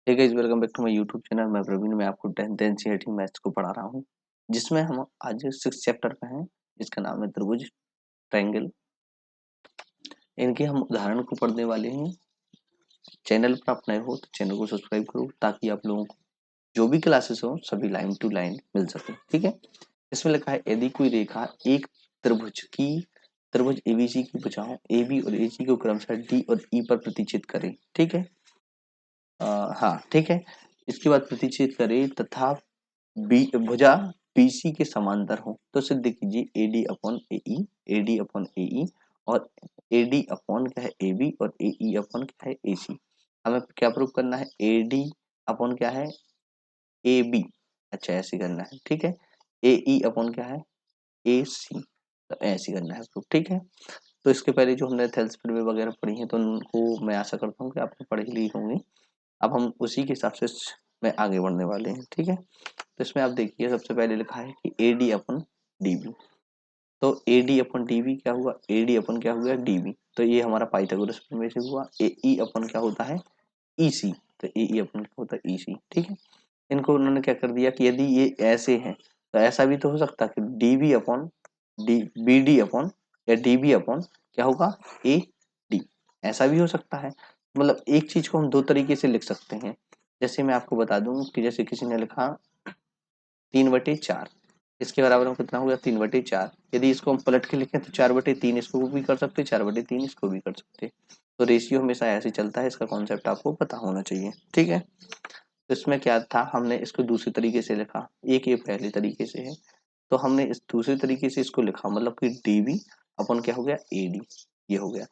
Hey guys, welcome back to my YouTube channel. मैं प्रवीण। मैं आपको 10th एनसीईआरटी मैथ्स को पढ़ा रहा हूँ, जिसमें हम आज 6 चैप्टर पे हैं, जिसका नाम है त्रिभुज, ट्रायंगल। इनके हम उदाहरण को पढ़ने वाले हैं। चैनल पर आप नए हो तो चैनल को सब्सक्राइब करो, ताकि आप लोगों को जो भी क्लासेस हो सभी लाइन टू लाइन मिल सके। ठीक है। इसमें लिखा है, यदि कोई रेखा एक त्रिभुज एबीसी की भुजाओं ए बी और एसी को क्रमशः डी और ई पर प्रतिच्छेद करे। ठीक है। हाँ, ठीक है। इसके बाद प्रतिच्छेद करे तथा बी भुजा बीसी के समांतर हो तो सिद्ध कीजिए एडी अपॉन एई, एडी अपॉन एई और एडी अपॉन क्या है एबी और एई अपॉन क्या है एसी। हमें क्या प्रूव करना है? एडी अपॉन क्या है ए बी। अच्छा, ऐसे करना है। ठीक है। एई अपॉन क्या है ए सी, तो ऐसे करना है प्रूफ। ठीक है। तो इसके पहले जो हमने थेल्सफिल्म वगैरह पढ़ी है तो उनको मैं आशा करता हूँ कि आपने पढ़ी ली होंगी। अब हम उसी के हिसाब से में आगे बढ़ने वाले हैं। ठीक है। तो इसमें आप देखिए, सबसे पहले लिखा है कि A D upon D B. तो A D upon D B क्या हुआ? ए डी अपन क्या हुआ? D B. तो ये हमारा पाइथागोरस प्रमेय से हुआ। ए ई अपन क्या होता है? ई सी। तो ए ई अपन क्या होता है? ई सी। ठीक है। इनको उन्होंने क्या कर दिया कि यदि ये ऐसे हैं तो ऐसा भी तो हो सकता है कि D B upon D B D upon या डी बी अपॉन क्या होगा? A D. ऐसा भी हो सकता है। मतलब एक चीज को हम दो तरीके से लिख सकते हैं। जैसे मैं आपको बता दूं कि जैसे किसी ने लिखा 3/4, इसके बराबर में कितना हो गया? 3/4। यदि इसको हम पलट के लिखें तो 4/3 इसको भी कर सकते, 4/3 इसको भी कर सकते। तो रेशियो हमेशा ऐसे चलता है। इसका कॉन्सेप्ट आपको पता होना चाहिए। ठीक है। तो इसमें क्या था, हमने इसको दूसरे तरीके से लिखा, एक ये पहले तरीके से है। तो हमने इस दूसरे तरीके से इसको लिखा, मतलब कि डीबी अपन क्या हो गया? एडी। ये हो गया।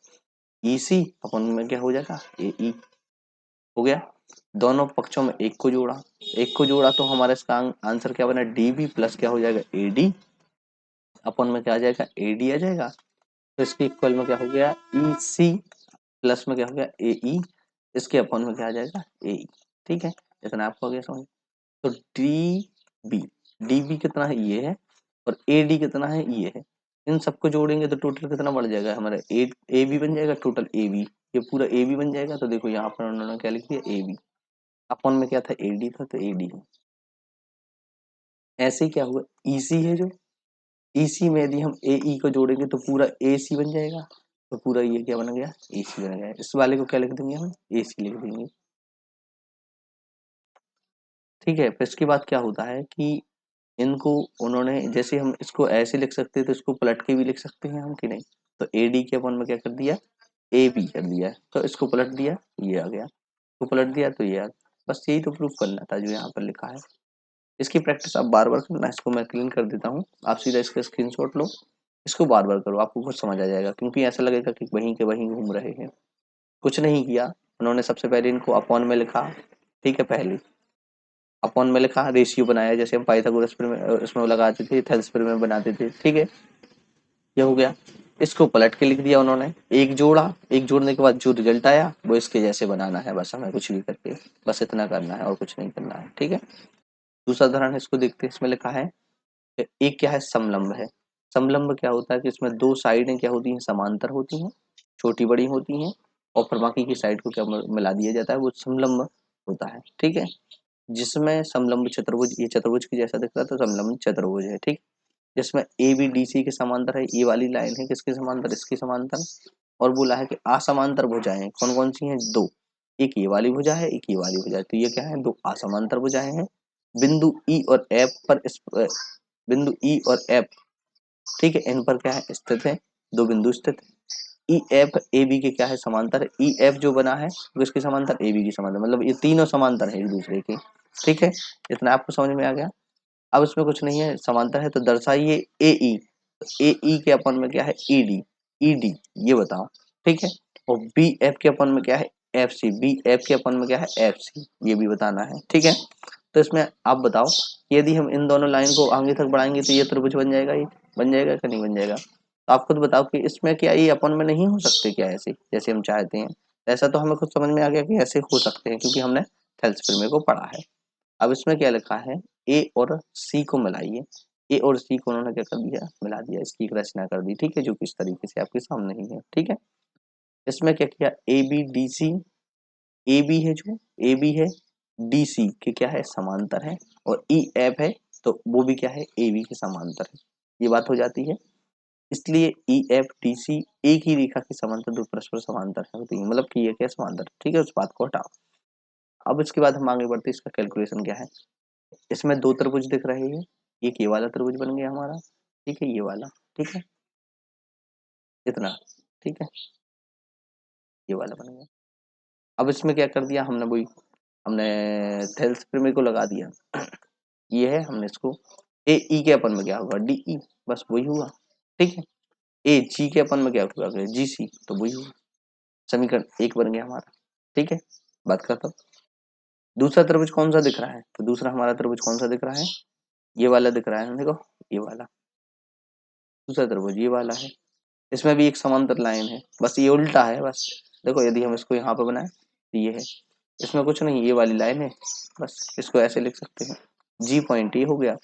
ईसी अपन में क्या हो जाएगा? ए ई हो गया। दोनों पक्षों में एक को जोड़ा, एक को जोड़ा तो हमारा इसका आंसर क्या बना? डी बी प्लस क्या हो जाएगा? एडी अपन में क्या आ जाएगा? एडी आ जाएगा। तो इसके इक्वल में क्या हो गया? ई सी प्लस में क्या हो गया? ए ई। इसके अपन में क्या आ जाएगा? ए ई। ठीक है। इतना आपको हो गया समझ। तो डी बी, डी बी कितना है? ये है। और ए डी कितना है? ये है। इन सबको जोड़ेंगे तो टोटल कितना बढ़ जाएगा हमारा? ए बी बन जाएगा, टोटल ए बी। ये पूरा ए बी बन जाएगा। तो देखो यहाँ पर उन्होंने क्या लिख दिया? A B. अपन में क्या था? ए डी था, तो ए डी है। ऐसे ही क्या हुआ? ई सी है जो, ई सी में यदि हम ए ई को जोड़ेंगे तो पूरा ए सी बन जाएगा। तो पूरा ये क्या बन गया? ए सी बन गया। इस वाले को क्या लिख देंगे हम? ए सी लिख देंगे। ठीक है। फिर इसके बाद क्या होता है कि इनको उन्होंने, जैसे हम इसको ऐसे लिख सकते हैं तो इसको पलट के भी लिख सकते हैं हम कि नहीं? तो ए डी के अपन में क्या कर दिया? ए बी कर दिया। तो इसको पलट दिया, ये आ गया। इसको पलट दिया तो ये आ गया। बस यही तो प्रूफ करना था जो यहाँ पर लिखा है। इसकी प्रैक्टिस आप बार बार करना। इसको मैं क्लीन कर देता हूँ, आप सीधा इसका स्क्रीनशॉट लो, इसको बार बार करो, आपको खुद समझ आ जाएगा। क्योंकि ऐसा लगेगा कि वहीं के वहीं घूम रहे हैं। कुछ नहीं किया उन्होंने। सबसे पहले इनको अपॉन में लिखा। ठीक है। पहले अपॉन में लिखा, रेशियो बनाया, जैसे हम पाइथागोरस में उसमें लगाते थे, थेल्सफिल्म में बनाते थे। ठीक है। ये हो गया। इसको पलट के लिख दिया उन्होंने, एक जोड़ा, एक जोड़ने के बाद जो रिजल्ट आया वो इसके जैसे बनाना है। बस हमें कुछ भी करके बस इतना करना है और कुछ नहीं करना है। ठीक है। दूसरा उदाहरण है, इसको देखते हैं। इसमें लिखा है, एक क्या है? समलंब है। समलंब क्या होता है कि इसमें दो साइडें क्या होती हैं? समांतर होती हैं, छोटी बड़ी होती हैं। और फिर बाकी की साइड को क्या मिला दिया जाता है? वो समलंब होता है। ठीक है। जिसमें समलंब चतुर्भुज, ये चतुर्भुज की जैसा दिख रहा है तो समलंब चतुर्भुज है। ठीक। जिसमें ए बी डी सी के समांतर है। ये वाली लाइन है किसके समांतर? इसके समांतर। और बोला है कि असमांतर भुजाएं कौन कौन सी हैं? दो। एक ये वाली भुजा है, एक ये वाली भुजा है। तो ये क्या है? दो असमांतर भुजाएं हैं। बिंदु ई और एफ पर बिंदु ई और एफ, ठीक है, इन पर क्या है? स्थित है। दो बिंदु स्थित है। ई एफ ए बी के क्या है? समांतर है। ई एफ जो बना है वो इसके समांतर, ए बी की समांतर, मतलब ये तीनों समांतर है एक दूसरे के। ठीक है। इतना आपको समझ में आ गया। अब इसमें कुछ नहीं है, समांतर है तो दर्शाइए ए ई। ए ई के अपन में क्या है? E D. ई डी ये बताओ। ठीक है। और बी एफ के अपन में क्या है? एफ सी। बी एफ के अपन में क्या है? F C. ये भी बताना है। ठीक है। तो इसमें आप बताओ, यदि हम इन दोनों लाइन को आगे तक बढ़ाएंगे तो ये त्रिभुज बन जाएगा। ये बन जाएगा कि नहीं बन जाएगा? तो आप खुद बताओ कि इसमें क्या ये अपन में नहीं हो सकते क्या ऐसे, जैसे हम चाहते हैं? ऐसा तो हमें खुद समझ में आ गया कि ऐसे हो सकते हैं, क्योंकि हमने थेल्सफिल्म को पढ़ा है। अब इसमें क्या लिखा है? ए और सी को मिलाइए। ए और सी को उन्होंने क्या कर दिया? मिला दिया। इसकी एक रचना कर दी। ठीक है। जो कि इस तरीके से आपके सामने ही है। ठीक है। इसमें क्या किया? A B D C. A B है जो, ए बी है, डी सी के क्या है, समांतर है, और ई एफ है तो वो भी क्या है, ए बी के समांतर है। ये बात हो जाती है। इसलिए ई एफ डी सी एक ही रेखा के समांतर दो परस्पर समांतर है होती है, मतलब कि ये क्या समांतर है। ठीक है, उस बात को हटाओ। अब इसके बाद हम आगे बढ़ते हैं, इसका कैलकुलेशन क्या है। इसमें दो त्रिभुज दिख रहे हैं, एक ये वाला त्रिभुज बन गया हमारा, ठीक है, ये वाला, ठीक है, इतना, ठीक है, ये वाला बन गया। अब इसमें क्या कर दिया हमने, वही हमने थेल्स प्रमेय को लगा दिया। ये है, हमने इसको ए ई के अपन में क्या होगा, डी ई, बस वही हुआ, ठीक है। ए जी के अपन में क्या होगा, जी सी, तो वही हुआ, समीकरण एक बन गया हमारा, ठीक है। बात करता हूँ, दूसरा त्रिभुज कौन सा दिख रहा है, तो दूसरा हमारा त्रिभुज कौन सा दिख रहा है, ये वाला दिख रहा है, देखो ये वाला दूसरा त्रिभुज ये वाला है। इसमें भी एक समांतर लाइन है, बस ये उल्टा है, बस देखो यदि हम इसको यहाँ पे बनाए तो ये है, इसमें कुछ नहीं, ये वाली लाइन है, बस इसको ऐसे लिख सकते हैं, जी पॉइंट ये हो गया।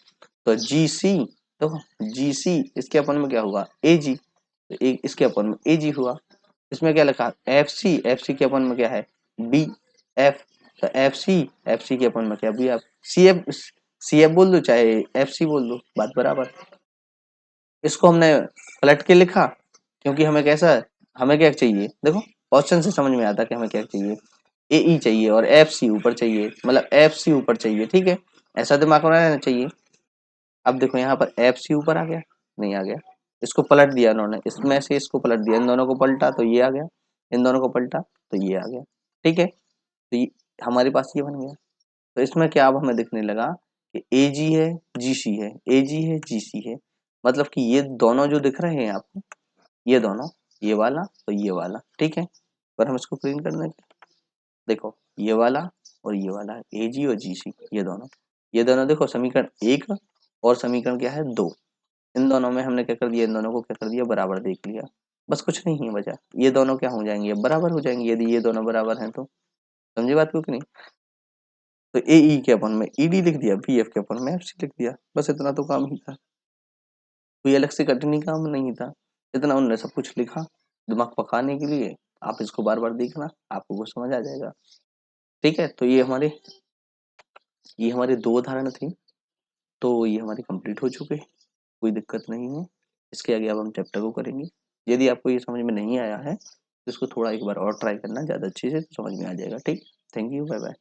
तो जी सी, देखो जी सी इसके अपन में क्या हुआ, ए जी, तो एक इसके अपन में ए जी हुआ। इसमें क्या लिखा, एफ सी के अपन में क्या है, बी एफ, तो एफ सी के अपन में क्या, बी एफ, सी एफ बोल दो चाहे एफ सी बोल दो, बात बराबर। इसको हमने पलट के लिखा, क्योंकि हमें कैसा है, हमें क्या चाहिए, देखो क्वेश्चन से समझ में आता है कि हमें क्या चाहिए, ए ई चाहिए और एफ सी ऊपर चाहिए, मतलब एफ सी ऊपर चाहिए, ठीक है, ऐसा दिमाग में रहना चाहिए। अब देखो यहाँ पर एफ सी ऊपर आ गया, नहीं आ गया, इसको पलट दिया उन्होंने, इसमें से इसको पलट दिया, इन दोनों को पलटा तो ये आ गया, इन दोनों को पलटा तो ये आ गया, ठीक है। तो ये हमारे पास ये बन गया। तो इसमें क्या अब हमें दिखने लगा कि ए जी है, जी सी है, ए जी है, जी सी है, मतलब कि ये दोनों जो दिख रहे हैं आपको, ये दोनों, ये वाला तो ये वाला, ठीक है। पर हम इसको प्रिंट करने, देखो ये वाला और ये वाला, ए जी और जी सी, ये दोनों देखो समीकरण एक और समीकरण क्या है, दो, इन दोनों में हमने क्या कर दिया, इन दोनों को क्या कर दिया, बराबर देख लिया, बस कुछ नहीं है बचा, ये दोनों क्या हो जाएंगे, बराबर हो जाएंगे, यदि ये दोनों बराबर हैं तो, समझे बात को कि नहीं। तो ए ई के अपन में ई डी लिख दिया, बी एफ के अपन में एफ सी लिख दिया, बस इतना तो काम ही था, कोई अलग से कठिन काम नहीं था, इतना उन्होंने सब कुछ लिखा दिमाग पकाने के लिए। आप इसको बार बार देखना, आपको कुछ समझ आ जाएगा, ठीक है। तो ये हमारे दो उदाहरण थे, तो ये हमारे कंप्लीट हो चुके हैं, कोई दिक्कत नहीं है। इसके आगे अब हम चैप्टर को करेंगे। यदि आपको ये समझ में नहीं आया है तो इसको थोड़ा एक बार और ट्राई करना, ज़्यादा अच्छे से समझ में आ जाएगा, ठीक। Thank you, bye bye.